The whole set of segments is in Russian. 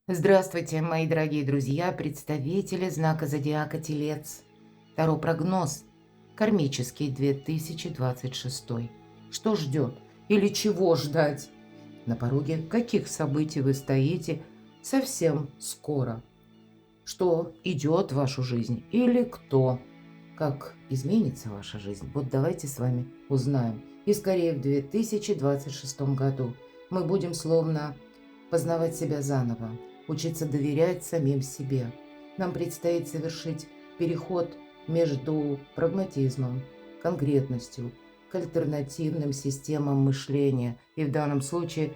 Здравствуйте, мои дорогие друзья, представители знака зодиака Телец. Таро прогноз. Кармический 2026. Что ждет или чего ждать? На пороге каких событий вы стоите совсем скоро? Что идет в вашу жизнь или кто? Как изменится ваша жизнь? Вот давайте с вами узнаем. И скорее в 2026 году мы будем словно познавать себя заново, учиться доверять самим себе. Нам предстоит совершить переход между прагматизмом, конкретностью, к альтернативным системам мышления. И в данном случае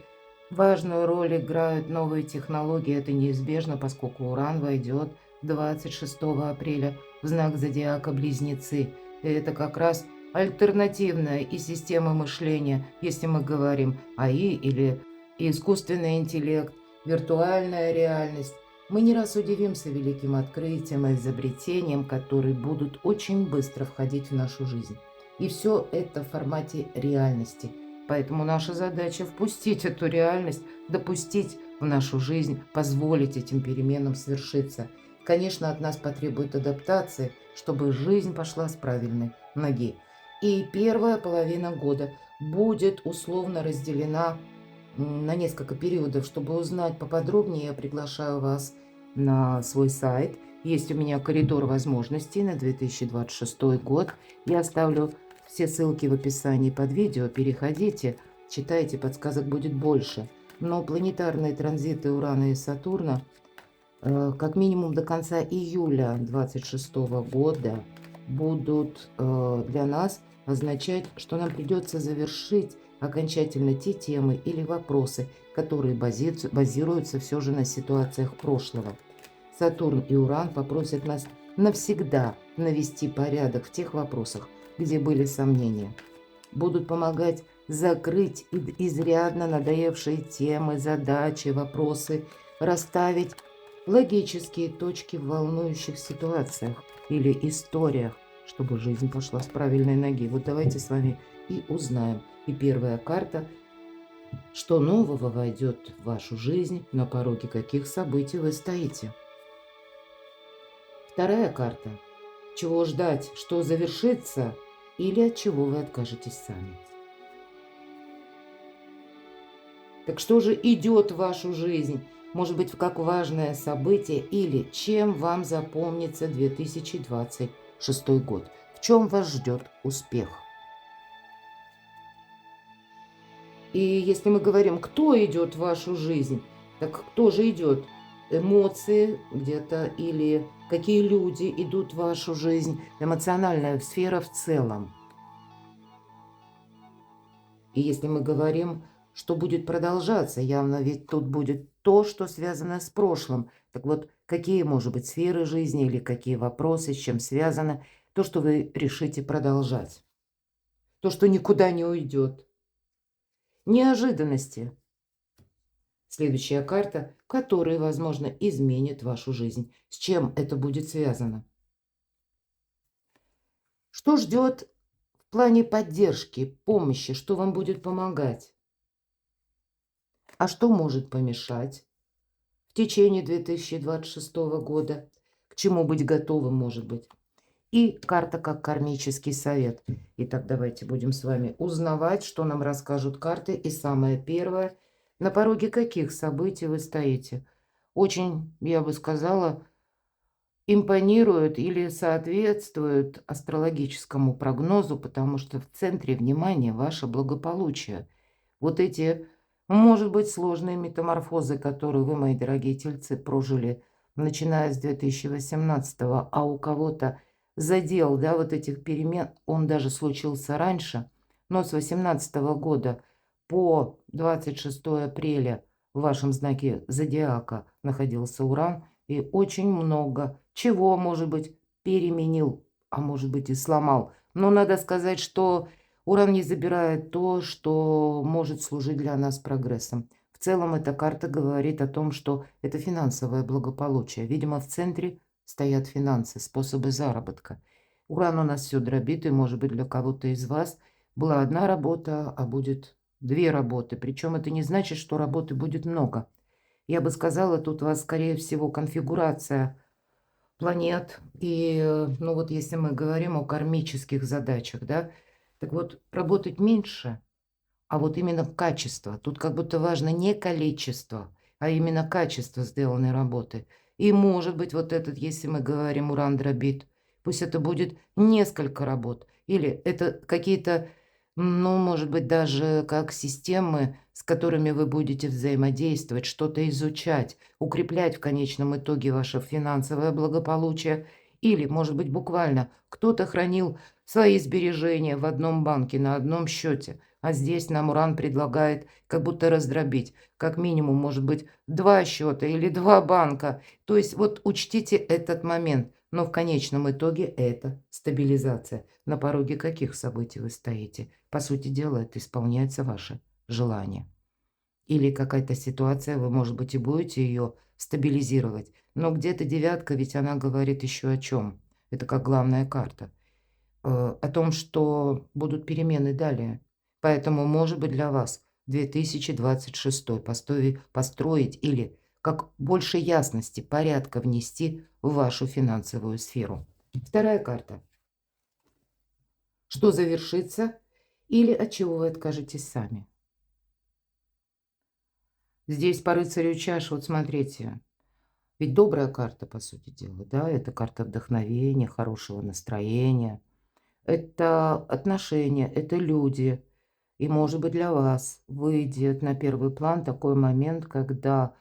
важную роль играют новые технологии. Это неизбежно, поскольку Уран войдет 26 апреля в знак зодиака Близнецы. И это как раз альтернативная и система мышления, если мы говорим АИ или искусственный интеллект, виртуальная реальность. Мы не раз удивимся великим открытием и изобретениям, которые будут очень быстро входить в нашу жизнь. И все это в формате реальности. Поэтому наша задача впустить эту реальность, допустить в нашу жизнь, позволить этим переменам свершиться. Конечно, от нас потребует адаптации, чтобы жизнь пошла с правильной ноги. И первая половина года будет условно разделена на несколько периодов. Чтобы узнать поподробнее, я приглашаю вас на свой сайт. Есть у меня коридор возможностей на 2026 год. Я оставлю все ссылки в описании под видео. Переходите, читайте, подсказок будет больше. Но планетарные транзиты Урана и Сатурна как минимум до конца июля 2026 года будут для нас означать, что нам придется завершить окончательно те темы или вопросы, которые базируются все же на ситуациях прошлого. Сатурн и Уран попросят нас навсегда навести порядок в тех вопросах, где были сомнения. Будут помогать закрыть изрядно надоевшие темы, задачи, вопросы, расставить логические точки в волнующих ситуациях или историях, чтобы жизнь пошла с правильной ноги. Вот давайте с вами и узнаем. И первая карта, что нового войдет в вашу жизнь, на пороге каких событий вы стоите. Вторая карта, чего ждать, что завершится или от чего вы откажетесь сами. Так что же идет в вашу жизнь? Может быть, как важное событие или чем вам запомнится 2026 год? В чем вас ждет успех? И если мы говорим, кто идет в вашу жизнь, так кто же идет? Эмоции где-то или какие люди идут в вашу жизнь? Эмоциональная сфера в целом. И если мы говорим, что будет продолжаться, явно ведь тут будет то, что связано с прошлым. Так вот, какие, может быть, сферы жизни или какие вопросы, с чем связано то, что вы решите продолжать. То, что никуда не уйдет. Неожиданности. Следующая карта, которая, возможно, изменит вашу жизнь. С чем это будет связано? Что ждет в плане поддержки, помощи, что вам будет помогать? А что может помешать в течение 2026 года? К чему быть готовым, может быть? И карта как кармический совет. Итак, давайте будем с вами узнавать, что нам расскажут карты. И самое первое, на пороге каких событий вы стоите. Очень, я бы сказала, импонирует или соответствует астрологическому прогнозу, потому что в центре внимания ваше благополучие. Вот эти, может быть, сложные метаморфозы, которые вы, мои дорогие тельцы, прожили, начиная с 2018, а у кого-то задел, да, вот этих перемен, он даже случился раньше, но с 2018 года по 26 апреля в вашем знаке зодиака находился Уран, и очень много чего, может быть, переменил, а может быть и сломал. Но надо сказать, что Уран не забирает то, что может служить для нас прогрессом. В целом эта карта говорит о том, что это финансовое благополучие. Видимо, в центре стоят финансы, способы заработка. Уран у нас все дробит, и, может быть, для кого-то из вас была одна работа, а будет две работы. Причем это не значит, что работы будет много. Я бы сказала, тут у вас, скорее всего, конфигурация планет. И, ну вот если мы говорим о кармических задачах, да, так вот, работать меньше, а вот именно качество. Тут как будто важно не количество, а именно качество сделанной работы. И может быть вот этот, если мы говорим уран дробит, пусть это будет несколько работ. Или это какие-то, ну, может быть, даже как системы, с которыми вы будете взаимодействовать, что-то изучать, укреплять в конечном итоге ваше финансовое благополучие. Или, может быть, буквально кто-то хранил свои сбережения в одном банке на одном счете, а здесь нам Уран предлагает как будто раздробить. Как минимум, может быть, 2 счета или 2 банка. То есть вот учтите этот момент. Но в конечном итоге это стабилизация. На пороге каких событий вы стоите? По сути дела, это исполняется ваше желание. Или какая-то ситуация, вы, может быть, и будете ее стабилизировать. Но где-то девятка, ведь она говорит еще о чем? Это как главная карта. О том, что будут перемены далее. Поэтому, может быть, для вас 2026 построить или как больше ясности, порядка внести в вашу финансовую сферу. Вторая карта. Что завершится или от чего вы откажетесь сами? Здесь по рыцарю чаш, вот смотрите, ведь добрая карта, по сути дела, да, это карта вдохновения, хорошего настроения, это отношения, это люди. И, может быть, для вас выйдет на первый план такой момент, когда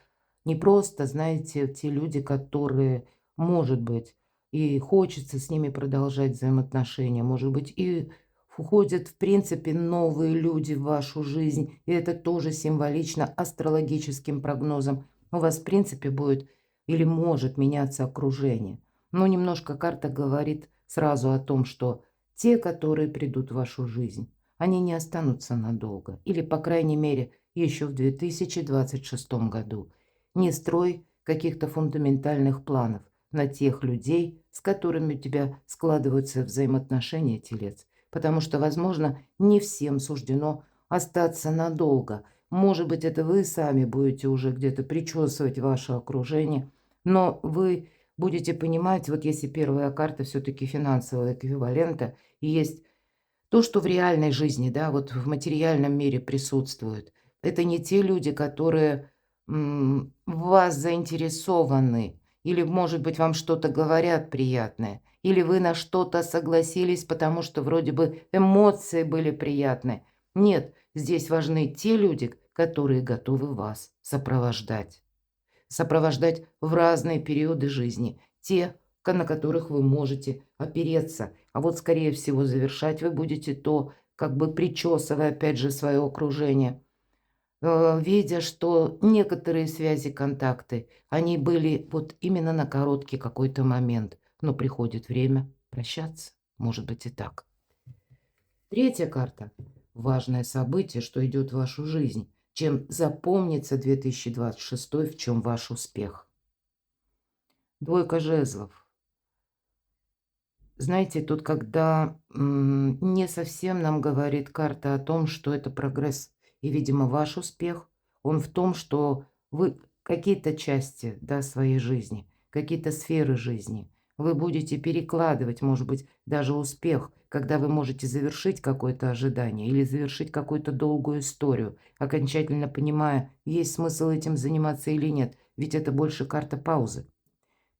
не просто, знаете, те люди, которые, может быть, и хочется с ними продолжать взаимоотношения, может быть, и входят, в принципе, новые люди в вашу жизнь, и это тоже символично астрологическим прогнозом. У вас, в принципе, будет или может меняться окружение. Но немножко карта говорит сразу о том, что те, которые придут в вашу жизнь, они не останутся надолго. Или, по крайней мере, еще в 2026 году. Не строй каких-то фундаментальных планов на тех людей, с которыми у тебя складываются взаимоотношения, телец. Потому что, возможно, не всем суждено остаться надолго. Может быть, это вы сами будете уже где-то причесывать ваше окружение, но вы будете понимать, вот если первая карта все-таки финансового эквивалента, и есть то, что в реальной жизни, да, вот в материальном мире присутствует. Это не те люди, которые в вас заинтересованы, или, может быть, вам что-то говорят приятное, или вы на что-то согласились, потому что вроде бы эмоции были приятные. Нет, здесь важны те люди, которые готовы вас сопровождать. Сопровождать в разные периоды жизни. Те, на которых вы можете опереться. А вот, скорее всего, завершать вы будете то, как бы причесывая, опять же, свое окружение, видя, что некоторые связи, контакты, они были вот именно на короткий какой-то момент. Но приходит время прощаться. Может быть и так. Третья карта. Важное событие, что идет в вашу жизнь. Чем запомнится 2026, в чем ваш успех. Двойка жезлов. Знаете, тут когда не совсем нам говорит карта о том, что это прогресс. И, видимо, ваш успех, он в том, что вы какие-то части, да, своей жизни, какие-то сферы жизни, вы будете перекладывать, может быть, даже успех, когда вы можете завершить какое-то ожидание или завершить какую-то долгую историю, окончательно понимая, есть смысл этим заниматься или нет. Ведь это больше карта паузы.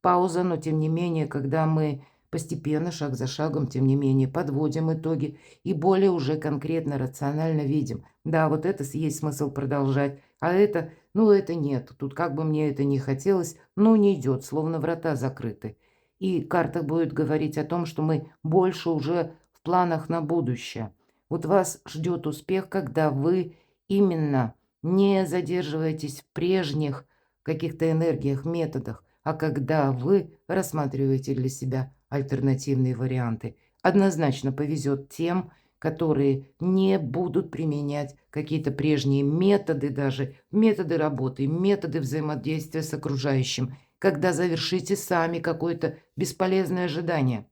Пауза, но тем не менее, когда мы постепенно, шаг за шагом, тем не менее, подводим итоги и более уже конкретно, рационально видим. Да, вот это есть смысл продолжать, а это, ну, это нет. Тут как бы мне это не хотелось, но не идет, словно врата закрыты. И карта будет говорить о том, что мы больше уже в планах на будущее. Вот вас ждет успех, когда вы именно не задерживаетесь в прежних каких-то энергиях, методах, а когда вы рассматриваете для себя альтернативные варианты. Однозначно повезет тем, которые не будут применять какие-то прежние методы, даже методы работы, методы взаимодействия с окружающим, когда завершите сами какое-то бесполезное ожидание.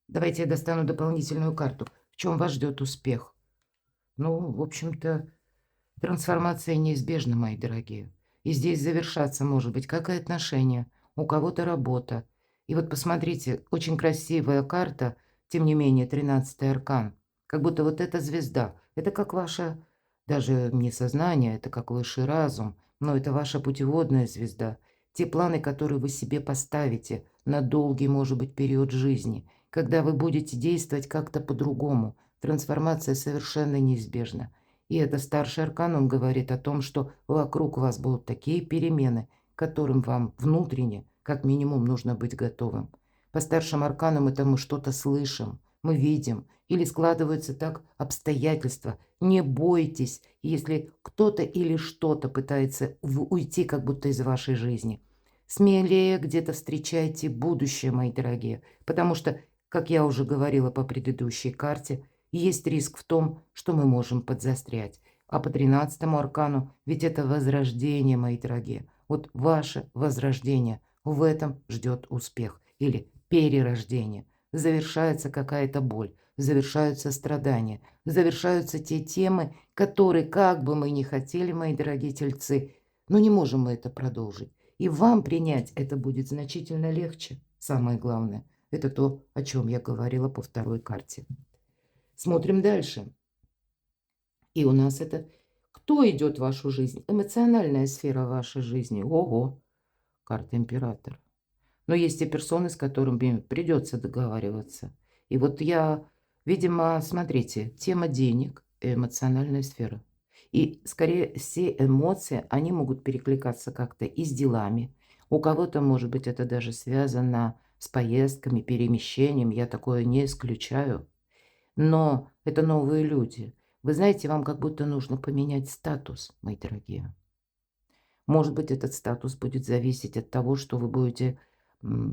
Давайте я достану дополнительную карту. В чем вас ждет успех? Ну, в общем-то, трансформация неизбежна, мои дорогие. И здесь завершаться может быть как и отношения, у кого-то работа. И вот посмотрите, очень красивая карта, тем не менее, 13-й аркан. Как будто вот эта звезда, это как ваше даже не сознание, это как высший разум, но это ваша путеводная звезда. Те планы, которые вы себе поставите на долгий, может быть, период жизни, когда вы будете действовать как-то по-другому. Трансформация совершенно неизбежна. И это старший аркан, он говорит о том, что вокруг вас будут такие перемены, к которым вам внутренне, как минимум, нужно быть готовым. По старшим арканам это мы что-то слышим, мы видим, или складываются так обстоятельства. Не бойтесь, если кто-то или что-то пытается уйти как будто из вашей жизни. Смелее где-то встречайте будущее, мои дорогие, потому что, как я уже говорила по предыдущей карте, есть риск в том, что мы можем подзастрять. А по 13-му аркану, ведь это возрождение, мои дорогие. Вот ваше возрождение, в этом ждет успех или перерождение. Завершается какая-то боль, завершаются страдания, завершаются те темы, которые, как бы мы ни хотели, мои дорогие тельцы, но не можем мы это продолжить. И вам принять это будет значительно легче. Самое главное, это то, о чем я говорила по второй карте. Смотрим дальше. И у нас это кто идет в вашу жизнь? Эмоциональная сфера вашей жизни. Ого, карта императора. Но есть и персоны, с которыми придется договариваться. И вот я, видимо, смотрите, тема денег, эмоциональная сфера. И скорее все эмоции, они могут перекликаться как-то и с делами. У кого-то, может быть, это даже связано с поездками, перемещением. Я такое не исключаю. Но это новые люди. Вы знаете, вам как будто нужно поменять статус, мои дорогие. Может быть, этот статус будет зависеть от того, что вы будете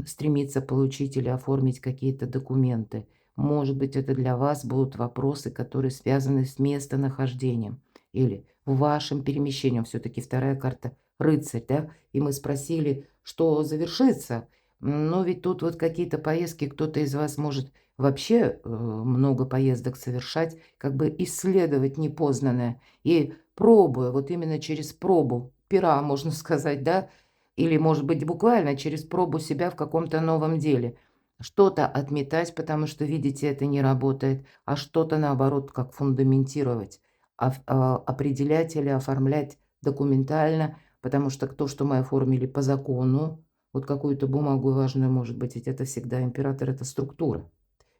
стремиться получить или оформить какие-то документы. Может быть, это для вас будут вопросы, которые связаны с местонахождением или вашим перемещением. Все-таки вторая карта рыцарь, да? И мы спросили, что завершится. Но ведь тут вот какие-то поездки, кто-то из вас может вообще много поездок совершать, как бы исследовать непознанное и пробуя, вот именно через пробу пера, можно сказать, да, или, может быть, буквально через пробу себя в каком-то новом деле. Что-то отметать, потому что, видите, это не работает, а что-то, наоборот, как фундаментировать, определять или оформлять документально, потому что то, что мы оформили по закону, вот какую-то бумагу важную, может быть, ведь это всегда император, это структура,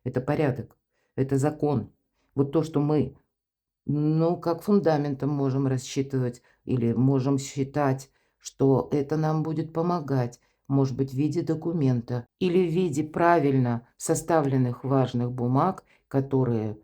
это порядок, это закон. Вот то, что мы ну, как фундаментом можем рассчитывать или можем считать, что это нам будет помогать, может быть, в виде документа или в виде правильно составленных важных бумаг, которые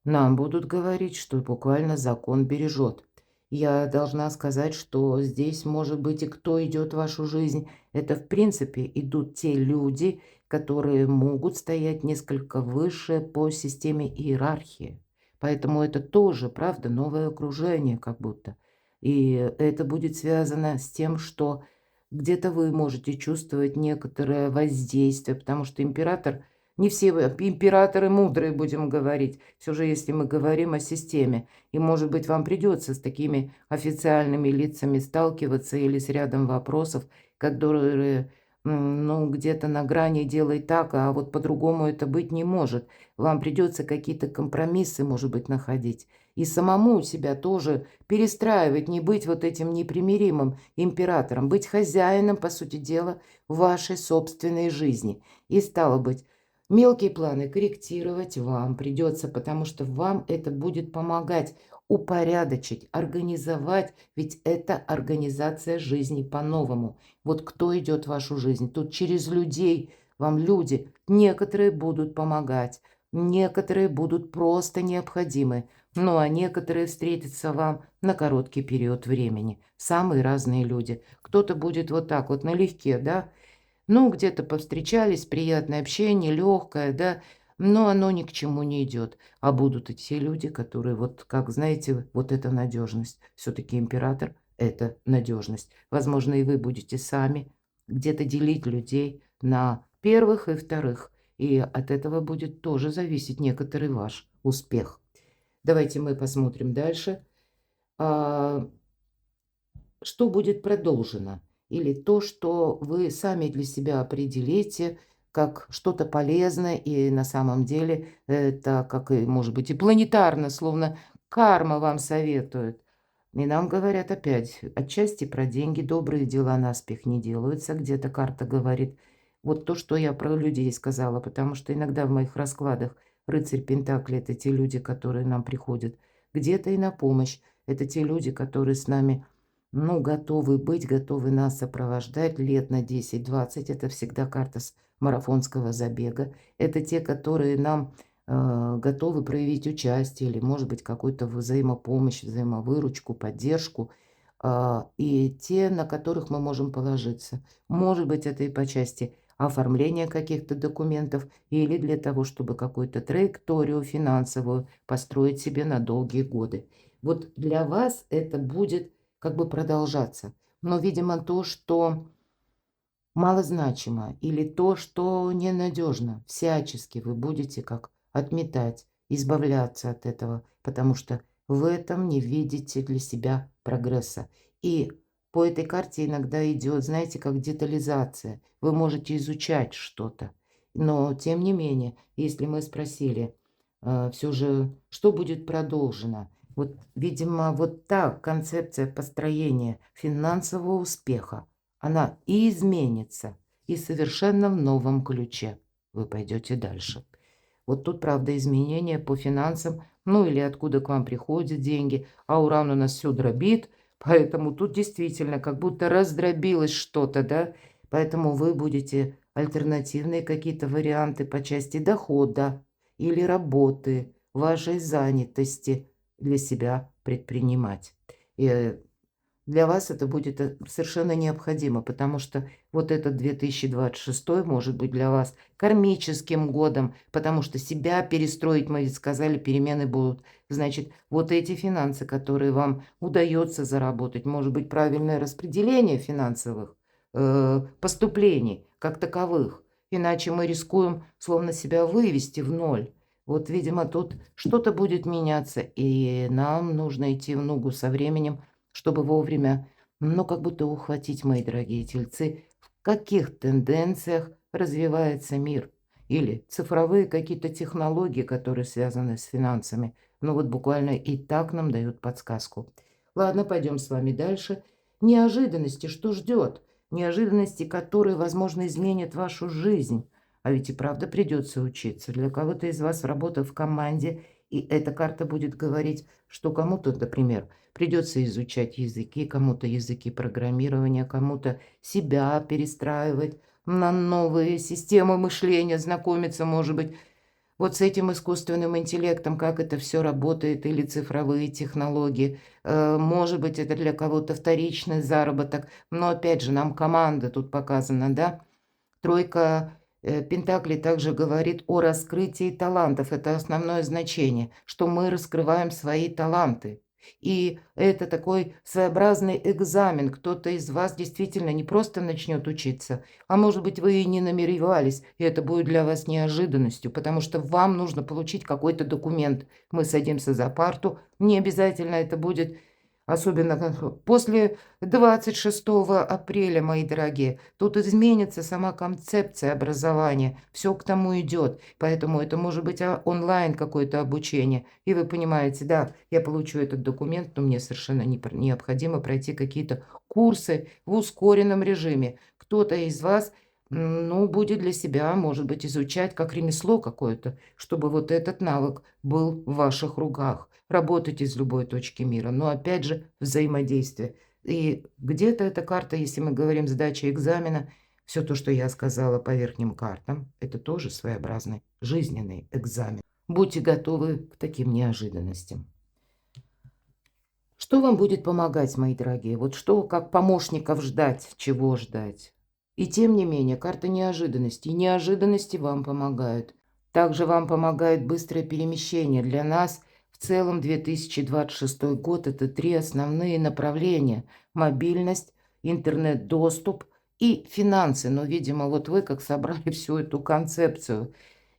нам будут говорить, что буквально закон бережет. Я должна сказать, что здесь, может быть, и кто идет в вашу жизнь, это, в принципе, идут те люди, которые могут стоять несколько выше по системе иерархии. Поэтому это тоже, правда, новое окружение как будто. И это будет связано с тем, что где-то вы можете чувствовать некоторое воздействие, потому что император, не все императоры мудрые, будем говорить, все же если мы говорим о системе. И, может быть, вам придется с такими официальными лицами сталкиваться или с рядом вопросов, которые ну, где-то на грани делай так, а вот по-другому это быть не может. Вам придется какие-то компромиссы, может быть, находить. И самому себя тоже перестраивать, не быть вот этим непримиримым императором, быть хозяином, по сути дела, вашей собственной жизни. И стало быть, мелкие планы корректировать вам придется, потому что вам это будет помогать упорядочить, организовать, ведь это организация жизни по-новому. Вот кто идет в вашу жизнь? Тут через людей, вам люди, некоторые будут помогать, некоторые будут просто необходимы, ну а некоторые встретятся вам на короткий период времени. Самые разные люди. Кто-то будет вот так вот налегке, да, ну, где-то повстречались, приятное общение, легкое, да, но оно ни к чему не идет. А будут и те люди, которые, вот как знаете, вот это надежность. Все-таки император– это надежность. Возможно, и вы будете сами где-то делить людей на первых и вторых. И от этого будет тоже зависеть некоторый ваш успех. Давайте мы посмотрим дальше. А, что будет продолжено, или то, что вы сами для себя определите как что-то полезное, и на самом деле это, как и, может быть, и планетарно, словно карма вам советует. И нам говорят опять, отчасти про деньги, добрые дела наспех не делаются, где-то карта говорит. Вот то, что я про людей сказала, потому что иногда в моих раскладах рыцарь Пентакли– это те люди, которые нам приходят где-то и на помощь. Это те люди, которые с нами, ну, готовы быть, готовы нас сопровождать лет на 10-20. Это всегда карта с марафонского забега. Это те, которые нам готовы проявить участие или, может быть, какую-то взаимопомощь, взаимовыручку, поддержку. И те, на которых мы можем положиться. Может быть, это и по части оформления каких-то документов или для того, чтобы какую-то траекторию финансовую построить себе на долгие годы. Вот для вас это будет как бы продолжаться. Но, видимо, то, что малозначимо или то, что ненадежно, всячески вы будете как отметать, избавляться от этого, потому что в этом не видите для себя прогресса. И по этой карте иногда идет, знаете, как детализация. Вы можете изучать что-то, но тем не менее, если мы спросили все же, что будет продолжено, вот, видимо, вот та концепция построения финансового успеха, она и изменится, и совершенно в новом ключе вы пойдете дальше. Вот тут, правда, изменения по финансам, ну или откуда к вам приходят деньги, а Уран у нас все дробит, поэтому тут действительно как будто раздробилось что-то, да, поэтому вы будете альтернативные какие-то варианты по части дохода или работы, вашей занятости для себя предпринимать. И для вас это будет совершенно необходимо, потому что вот этот 2026 может быть для вас кармическим годом, потому что себя перестроить, мы ведь сказали, перемены будут. Значит, вот эти финансы, которые вам удается заработать, может быть, правильное распределение финансовых поступлений как таковых. Иначе мы рискуем словно себя вывести в ноль. Вот, видимо, тут что-то будет меняться, и нам нужно идти в ногу со временем, чтобы вовремя, ну, как будто ухватить, мои дорогие тельцы, в каких тенденциях развивается мир. Или цифровые какие-то технологии, которые связаны с финансами. Ну, вот буквально и так нам дают подсказку. Ладно, пойдем с вами дальше. Неожиданности, что ждет? Неожиданности, которые, возможно, изменят вашу жизнь. А ведь и правда придется учиться. Для кого-то из вас работа в команде, и эта карта будет говорить, что кому-то, например, придется изучать языки, кому-то языки программирования, кому-то себя перестраивать на новые системы мышления, знакомиться, может быть, вот с этим искусственным интеллектом, как это все работает, или цифровые технологии. Может быть, это для кого-то вторичный заработок, но опять же, нам команда тут показана, да? Тройка Пентаклей также говорит о раскрытии талантов. Это основное значение, что мы раскрываем свои таланты. И это такой своеобразный экзамен. Кто-то из вас действительно не просто начнет учиться, а может быть, вы и не намеревались, и это будет для вас неожиданностью, потому что вам нужно получить какой-то документ. Мы садимся за парту, не обязательно это будет. Особенно после 26 апреля, мои дорогие, тут изменится сама концепция образования. Все к тому идет. Поэтому это может быть онлайн какое-то обучение. И вы понимаете, да, я получу этот документ, но мне совершенно необходимо пройти какие-то курсы в ускоренном режиме. Кто-то из вас, ну, будет для себя, может быть, изучать как ремесло какое-то, чтобы вот этот навык был в ваших руках. Работать из любой точки мира, но опять же взаимодействие. И где-то эта карта, если мы говорим сдача экзамена, все то, что я сказала по верхним картам, это тоже своеобразный жизненный экзамен. Будьте готовы к таким неожиданностям. Что вам будет помогать, мои дорогие? Вот что, как помощников ждать, чего ждать? И тем не менее, карта неожиданностей. Неожиданности вам помогают. Также вам помогает быстрое перемещение. Для нас в целом 2026 год– это три основные направления. Мобильность, интернет-доступ и финансы. Но, видимо, вот вы как собрали всю эту концепцию.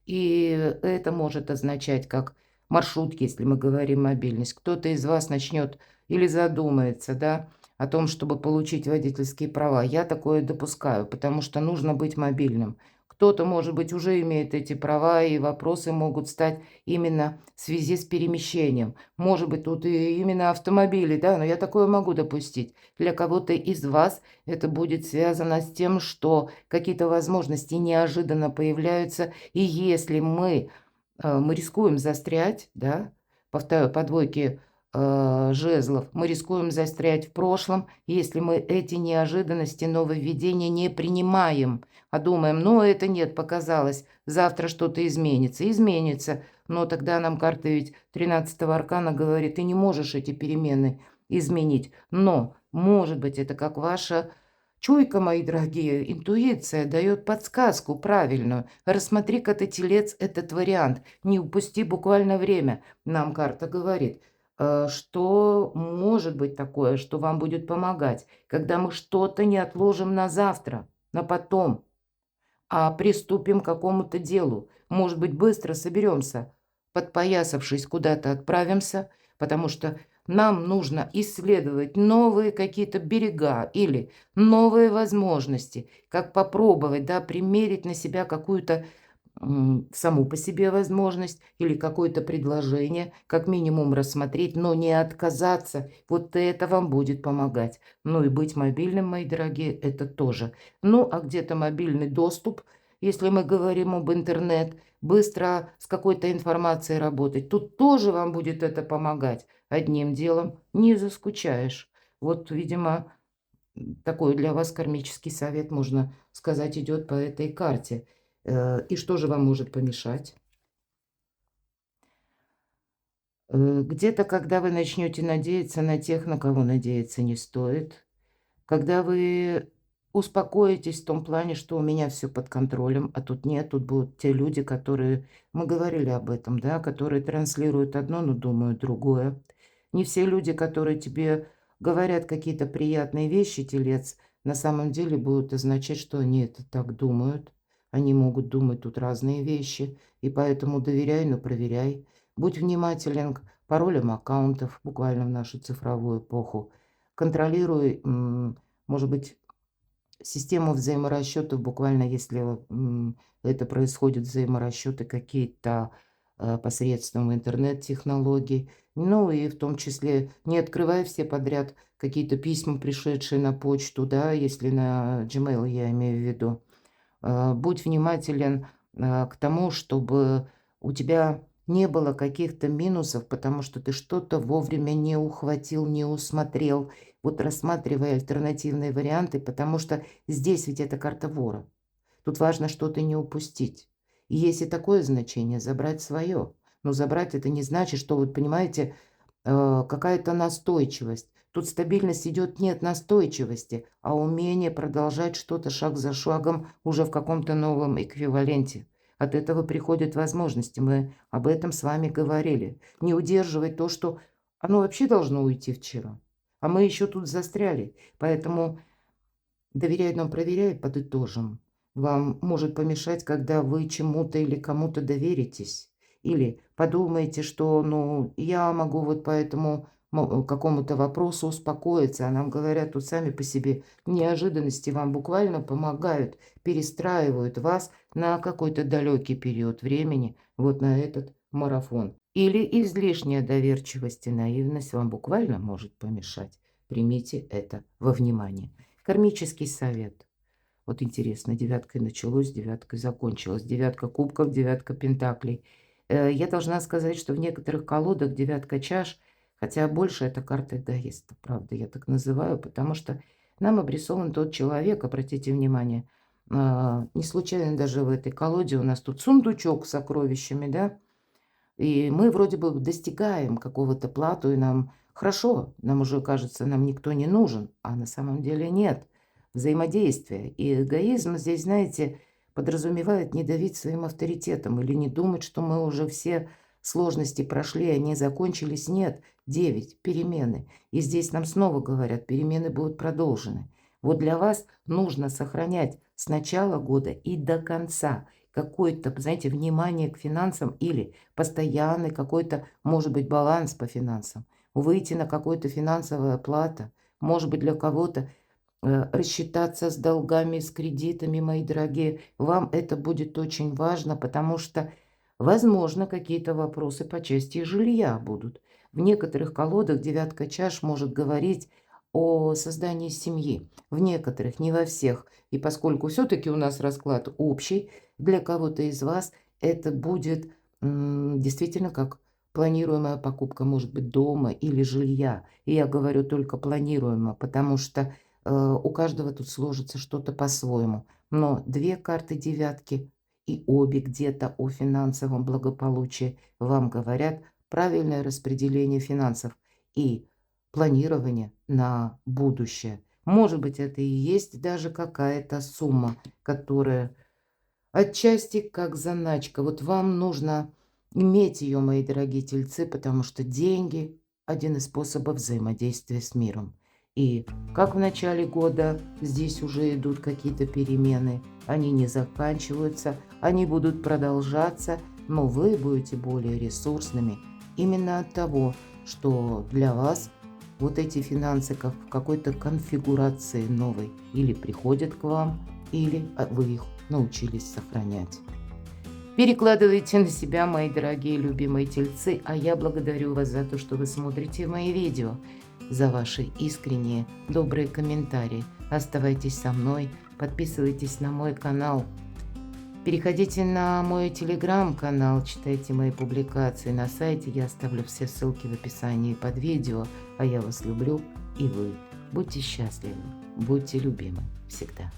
И это может означать как маршрутки, если мы говорим мобильность. Кто-то из вас начнет или задумается, да, о том, чтобы получить водительские права. Я такое допускаю, потому что нужно быть мобильным. Кто-то, может быть, уже имеет эти права, и вопросы могут стать именно в связи с перемещением. Может быть, тут и именно автомобили, да, но я такое могу допустить. Для кого-то из вас это будет связано с тем, что какие-то возможности неожиданно появляются, и если мы рискуем застрять, да, по двойке жезлов, мы рискуем застрять в прошлом, если мы эти неожиданности, нововведения не принимаем, а думаем, ну это нет, показалось, завтра что-то изменится. Изменится, но тогда нам карта ведь 13-го аркана говорит, ты не можешь эти перемены изменить. Но, может быть, это как ваша чуйка, мои дорогие, интуиция дает подсказку правильную. Рассмотри-ка ты, телец, этот вариант. Не упусти буквально время. Нам карта говорит, что может быть такое, что вам будет помогать, когда мы что-то не отложим на завтра, на потом, а приступим к какому-то делу. Может быть, быстро соберемся, подпоясавшись, куда-то отправимся, потому что нам нужно исследовать новые какие-то берега или новые возможности, как попробовать, да, примерить на себя какую-то саму по себе возможность или какое-то предложение, как минимум рассмотреть, но не отказаться. Вот это вам будет помогать. Ну и быть мобильным, мои дорогие, это тоже. Ну, а где-то мобильный доступ, если мы говорим об интернет, быстро с какой-то информацией работать, тут тоже вам будет это помогать. Одним делом не заскучаешь. Вот, видимо, такой для вас кармический совет, можно сказать, идет по этой карте. И что же вам может помешать? Где-то, когда вы начнете надеяться на тех, на кого надеяться не стоит, когда вы успокоитесь в том плане, что у меня все под контролем, а тут нет, тут будут те люди, которые, мы говорили об этом, да, которые транслируют одно, но думают другое. Не все люди, которые тебе говорят какие-то приятные вещи, телец, на самом деле будут означать, что они это так думают. Они могут думать тут разные вещи, и поэтому доверяй, но проверяй. Будь внимателен к паролям аккаунтов, буквально в нашу цифровую эпоху. Контролируй, может быть, систему взаиморасчетов, буквально если это происходит взаиморасчеты какие-то посредством интернет-технологий. Ну и в том числе не открывай все подряд какие-то письма, пришедшие на почту, да, если на Gmail я имею в виду. Будь внимателен к тому, чтобы у тебя не было каких-то минусов, потому что ты что-то вовремя не ухватил, не усмотрел. Вот рассматривай альтернативные варианты, потому что здесь ведь это карта вора. Тут важно что-то не упустить. И есть и такое значение– забрать свое. Но забрать это не значит, что, вот понимаете, какая-то настойчивость. Тут стабильность идет не от настойчивости, а умение продолжать что-то шаг за шагом уже в каком-то новом эквиваленте. От этого приходят возможности. Мы об этом с вами говорили. Не удерживать то, что оно вообще должно уйти вчера. А мы еще тут застряли. Поэтому доверяй, но проверяй, подытожим. Вам может помешать, когда вы чему-то или кому-то доверитесь. Или подумаете, что, ну, я могу вот по этому какому-то вопросу успокоиться. А нам говорят, тут сами по себе неожиданности вам буквально помогают, перестраивают вас на какой-то далекий период времени, вот на этот марафон. Или излишняя доверчивость и наивность вам буквально может помешать. Примите это во внимание. Кармический совет. Вот интересно, девяткой началось, девяткой закончилось. Девятка кубков, девятка пентаклей. Я должна сказать, что в некоторых колодах девятка чаш, хотя больше это карта эгоиста, правда, я так называю, потому что нам обрисован тот человек, обратите внимание, не случайно даже в этой колоде у нас тут сундучок с сокровищами, да, и мы вроде бы достигаем какого-то плату, и нам хорошо, нам уже кажется, нам никто не нужен, а на самом деле нет взаимодействия. И эгоизм здесь, знаете, подразумевает не давить своим авторитетом или не думать, что мы уже все сложности прошли, они закончились. Нет, 9 перемены. И здесь нам снова говорят, перемены будут продолжены. Вот для вас нужно сохранять с начала года и до конца какое-то, знаете, внимание к финансам или постоянный какой-то, может быть, баланс по финансам. Выйти на какую-то финансовую оплату, Может быть, для кого-то рассчитаться с долгами, с кредитами, мои дорогие. Вам это будет очень важно, потому что, возможно, какие-то вопросы по части жилья будут. В некоторых колодах девятка чаш может говорить о создании семьи. В некоторых, не во всех. И поскольку все-таки у нас расклад общий, для кого-то из вас это будет действительно как планируемая покупка, может быть, дома или жилья. И я говорю только планируемо, потому что у каждого тут сложится что-то по-своему. Но две карты девятки и обе где-то о финансовом благополучии вам говорят правильное распределение финансов и планирование на будущее. Может быть, это и есть даже какая-то сумма, которая отчасти как заначка. Вот вам нужно иметь ее, мои дорогие тельцы, потому что деньги– один из способов взаимодействия с миром. И как в начале года здесь уже идут какие-то перемены, они не заканчиваются, они будут продолжаться, но вы будете более ресурсными именно от того, что для вас вот эти финансы как в какой-то конфигурации новой или приходят к вам, или вы их научились сохранять. Перекладывайте на себя, мои дорогие любимые тельцы, а я благодарю вас за то, что вы смотрите мои видео, за ваши искренние, добрые комментарии. Оставайтесь со мной, подписывайтесь на мой канал, переходите на мой телеграм-канал, читайте мои публикации на сайте, я оставлю все ссылки в описании под видео, а я вас люблю, и вы будьте счастливы, будьте любимы всегда.